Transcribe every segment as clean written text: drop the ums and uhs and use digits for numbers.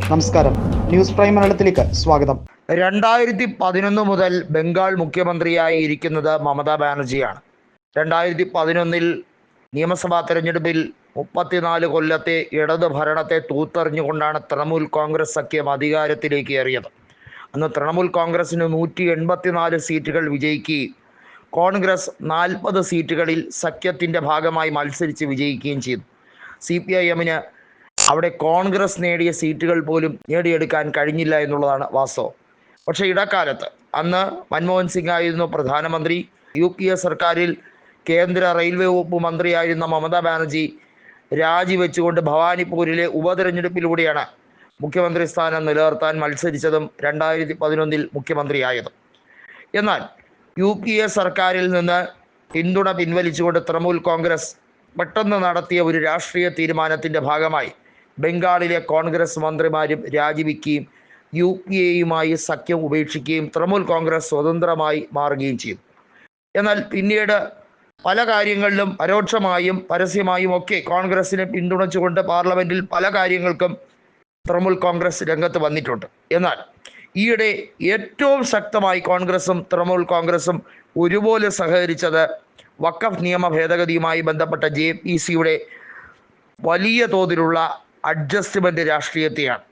നമസ്കാരം, news prime മലയാളത്തിലേക്ക് സ്വാഗതം. 2011 മുതൽ ബംഗാൾ മുഖ്യമന്ത്രിയായി ഇരിക്കുന്നത് മമതാ ബാനർജിയാണ്. 2011 നിയമസഭാ തെരഞ്ഞെടുപ്പിൽ 34 കൊല്ലത്തെ ഇടത് ഭരണത്തെ തൂത്തെറിഞ്ഞുകൊണ്ടാണ് തൃണമൂൽ കോൺഗ്രസ് സഖ്യം അധികാരത്തിലേക്ക് ഏറിയത്. അന്ന് തൃണമൂൽ കോൺഗ്രസിന് 184 സീറ്റുകൾ വിജയിക്കുകയും കോൺഗ്രസ് 40 സീറ്റുകളിൽ സഖ്യത്തിൻ്റെ ഭാഗമായി മത്സരിച്ച് വിജയിക്കുകയും ചെയ്തു. CPIM-ന് അവിടെ കോൺഗ്രസ് നേടിയ സീറ്റുകൾ പോലും നേടിയെടുക്കാൻ കഴിഞ്ഞില്ല എന്നുള്ളതാണ് വാസ്തവം. പക്ഷേ ഇടക്കാലത്ത് അന്ന് മൻമോഹൻ സിംഗ് ആയിരുന്നു പ്രധാനമന്ത്രി. UPA സർക്കാരിൽ കേന്ദ്ര റെയിൽവേ വകുപ്പ് മന്ത്രിയായിരുന്ന മമതാ ബാനർജി രാജിവെച്ചുകൊണ്ട് ഭവാനിപ്പൂരിലെ ഉപതെരഞ്ഞെടുപ്പിലൂടെയാണ് മുഖ്യമന്ത്രി സ്ഥാനം നിലനിർത്താൻ മത്സരിച്ചതും 2011 മുഖ്യമന്ത്രിയായതും. എന്നാൽ UPA സർക്കാരിൽ നിന്ന് പിന്തുണ പിൻവലിച്ചുകൊണ്ട് തൃണമൂൽ കോൺഗ്രസ് പെട്ടെന്ന് നടത്തിയ ഒരു രാഷ്ട്രീയ തീരുമാനത്തിൻ്റെ ഭാഗമായി ബംഗാളിലെ കോൺഗ്രസ് മന്ത്രിമാരും രാജിവെക്കുകയും UPA-യുമായി സഖ്യം ഉപേക്ഷിക്കുകയും തൃണമൂൽ കോൺഗ്രസ് സ്വതന്ത്രമായി മാറുകയും ചെയ്തു. എന്നാൽ പിന്നീട് പല കാര്യങ്ങളിലും പരോക്ഷമായും പരസ്യമായും ഒക്കെ കോൺഗ്രസിനെ പിന്തുണച്ചുകൊണ്ട് പാർലമെൻറ്റിൽ പല കാര്യങ്ങൾക്കും തൃണമൂൽ കോൺഗ്രസ് രംഗത്ത് വന്നിട്ടുണ്ട്. എന്നാൽ ഈയിടെ ഏറ്റവും ശക്തമായി കോൺഗ്രസും തൃണമൂൽ കോൺഗ്രസും ഒരുപോലെ സഹകരിച്ചത് വഖഫ് നിയമ ഭേദഗതിയുമായി ബന്ധപ്പെട്ട JPC-യുടെ വലിയ തോതിലുള്ള അഡ്ജസ്റ്റ്മെൻറ്റ് രാഷ്ട്രീയത്തെയാണ്.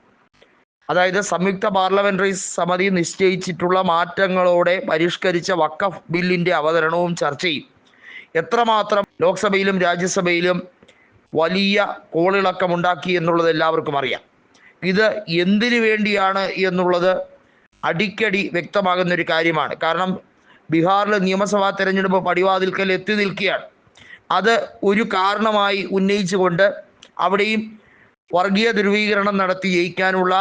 അതായത് സംയുക്ത പാർലമെൻ്ററി സമിതി നിശ്ചയിച്ചിട്ടുള്ള മാറ്റങ്ങളോടെ പരിഷ്കരിച്ച വഖഫ് ബില്ലിൻ്റെ അവതരണവും ചർച്ചയും എത്രമാത്രം ലോക്സഭയിലും രാജ്യസഭയിലും വലിയ കോളിളക്കമുണ്ടാക്കി എന്നുള്ളത് എല്ലാവർക്കും അറിയാം. ഇത് എന്തിനു വേണ്ടിയാണ് എന്നുള്ളത് അടിക്കടി വ്യക്തമാകുന്നൊരു കാര്യമാണ്. കാരണം ബീഹാറിലെ നിയമസഭാ തെരഞ്ഞെടുപ്പ് പടിവാതിൽക്കൽ എത്തി നിൽക്കുകയാണ്. അത് ഒരു കാരണമായി ഉന്നയിച്ചുകൊണ്ട് അവിടെയും വർഗീയ ധ്രുവീകരണം നടത്തി ജയിക്കാനുള്ള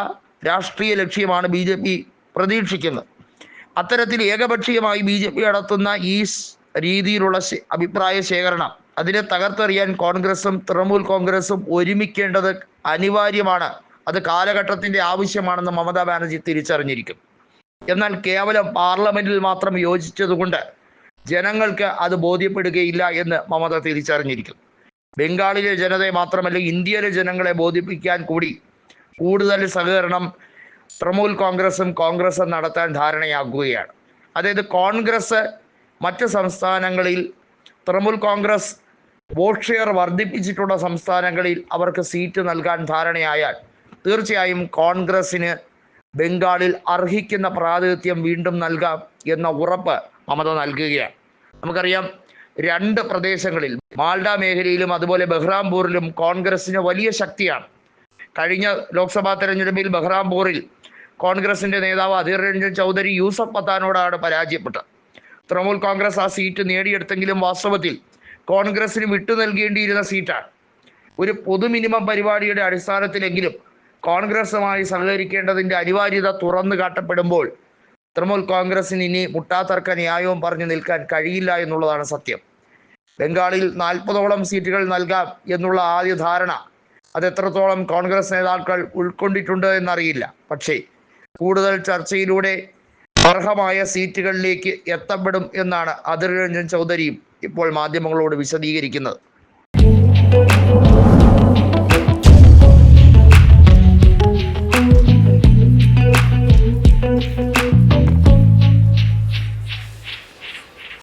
രാഷ്ട്രീയ ലക്ഷ്യമാണ് BJP പ്രതീക്ഷിക്കുന്നത്. അത്തരത്തിൽ ഏകപക്ഷീയമായി BJP നടത്തുന്ന ഈ രീതിയിലുള്ള അഭിപ്രായ ശേഖരണം അതിനെ തകർത്തെറിയാൻ കോൺഗ്രസും തൃണമൂൽ കോൺഗ്രസും ഒരുമിക്കേണ്ടത് അനിവാര്യമാണ്. അത് കാലഘട്ടത്തിൻ്റെ ആവശ്യമാണെന്ന് മമതാ ബാനർജി തിരിച്ചറിഞ്ഞിരിക്കും. എന്നാൽ കേവലം പാർലമെൻറ്റിൽ മാത്രം യോജിച്ചതുകൊണ്ട് ജനങ്ങൾക്ക് അത് ബോധ്യപ്പെടുകയില്ല എന്ന് മമത തിരിച്ചറിഞ്ഞിരിക്കും. ബംഗാളിലെ ജനതയെ മാത്രമല്ല ഇന്ത്യയിലെ ജനങ്ങളെ ബോധിപ്പിക്കാൻ കൂടി കൂടുതൽ സഹകരണം തൃണമൂൽ കോൺഗ്രസും നടത്താൻ ധാരണയാക്കുകയാണ്. അതായത് കോൺഗ്രസ് മറ്റ് സംസ്ഥാനങ്ങളിൽ തൃണമൂൽ കോൺഗ്രസ് വോട്ട് ഷെയർ വർദ്ധിപ്പിച്ചിട്ടുള്ള സംസ്ഥാനങ്ങളിൽ അവർക്ക് സീറ്റ് നൽകാൻ ധാരണയായാൽ തീർച്ചയായും കോൺഗ്രസ്സിന് ബംഗാളിൽ അർഹിക്കുന്ന പ്രാതിനിധ്യം വീണ്ടും നൽകാം എന്ന ഉറപ്പ് മമത നൽകുകയാണ്. നമുക്കറിയാം, 2 പ്രദേശങ്ങളിൽ മാൽഡ മേഖലയിലും അതുപോലെ ബഹ്റാംപൂരിലും കോൺഗ്രസ്സിന് വലിയ ശക്തിയാണ്. കഴിഞ്ഞ ലോക്സഭാ തെരഞ്ഞെടുപ്പിൽ ബഹ്റാംപൂരിൽ കോൺഗ്രസിൻ്റെ നേതാവ് അധീർ രഞ്ജൻ ചൗധരി യൂസഫ് പത്താനോടാണ് പരാജയപ്പെട്ടത്. തൃണമൂൽ കോൺഗ്രസ് ആ സീറ്റ് നേടിയെടുത്തെങ്കിലും വാസ്തവത്തിൽ കോൺഗ്രസിന് വിട്ടു നൽകേണ്ടിയിരുന്ന സീറ്റാണ്. ഒരു പൊതു മിനിമം പരിപാടിയുടെ അടിസ്ഥാനത്തിലെങ്കിലും കോൺഗ്രസുമായി സഹകരിക്കേണ്ടതിൻ്റെ അനിവാര്യത തുറന്നു കാട്ടപ്പെടുമ്പോൾ തൃണമൂൽ കോൺഗ്രസിന് ഇനി മുട്ടാത്തർക്ക ന്യായവും പറഞ്ഞു നിൽക്കാൻ കഴിയില്ല എന്നുള്ളതാണ് സത്യം. ബംഗാളിൽ 40ഓളം സീറ്റുകൾ നൽകാം എന്നുള്ള ആദ്യ ധാരണ അത് എത്രത്തോളം കോൺഗ്രസ് നേതാക്കൾ ഉൾക്കൊണ്ടിട്ടുണ്ട് എന്നറിയില്ല. പക്ഷേ കൂടുതൽ ചർച്ചയിലൂടെ അർഹമായ സീറ്റുകളിലേക്ക് എത്തപ്പെടും എന്നാണ് അധീർ രഞ്ജൻ ചൗധരിയും ഇപ്പോൾ മാധ്യമങ്ങളോട് വിശദീകരിക്കുന്നത്.